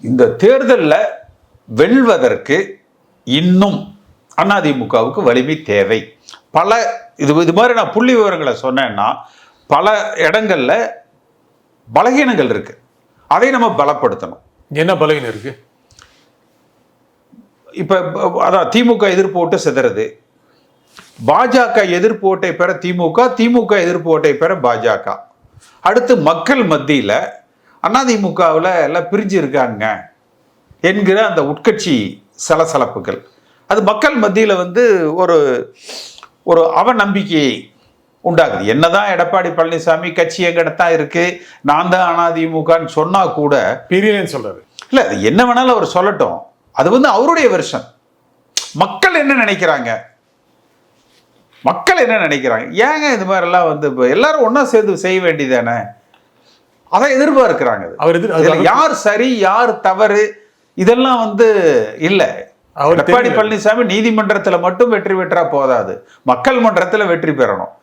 இந்த தேர்தலில் வெல்வதற்கு இன்னும் அதிமுகவுக்கு வலிமை தேவை. பல இது மாதிரி நான் புள்ளி விவரங்களை சொன்னேன்னா பல இடங்கள்ல பலகீனங்கள் இருக்கு. அதை நம்ம பலப்படுத்தணும். என்ன பலகீனம் இருக்கு? இப்ப அதான் திமுக எதிர்ப்பு ஓட்டு சிதறது, பாஜக எதிர்ப்பு ஓட்டை பெற திமுக, திமுக எதிர்ப்பு ஓட்டை பெற பாஜக. அடுத்து மக்கள் மத்தியில் அதிமுகவில் எல்லாம் பிரிஞ்சு இருக்காங்க என்கிற அந்த உட்கட்சி சலசலப்புகள், அது மக்கள் மத்தியில் ஒரு ஒரு அவநம்பிக்கையை உண்டாகுது. என்னதான் எடப்பாடி பழனிசாமி கட்சி எங்கிட்ட தான் இருக்கு, நான் தான் அதிமுகன்னு சொன்னா கூட பிரியன்னு சொல்றாரு. இல்ல, அது என்ன வேணாலும் அவர் சொல்லட்டும், அது அவருடைய வெர்ஷன். மக்கள் என்ன நினைக்கிறாங்க, மக்கள் என்ன நினைக்கிறாங்க, ஏங்க இது மாதிரி எல்லாம் எல்லாரும் ஒன்னா சேர்ந்து செய்ய வேண்டியதானே, அதை எதிர்பார்க்கிறாங்க. அவர் யார் சரி யார் தவறு இதெல்லாம் இல்ல. எடப்பாடி பழனிசாமி நீதிமன்றத்தில் மட்டும் வெற்றி பெற்றா போதாது, மக்கள் மன்றத்தில் வெற்றி பெறணும்.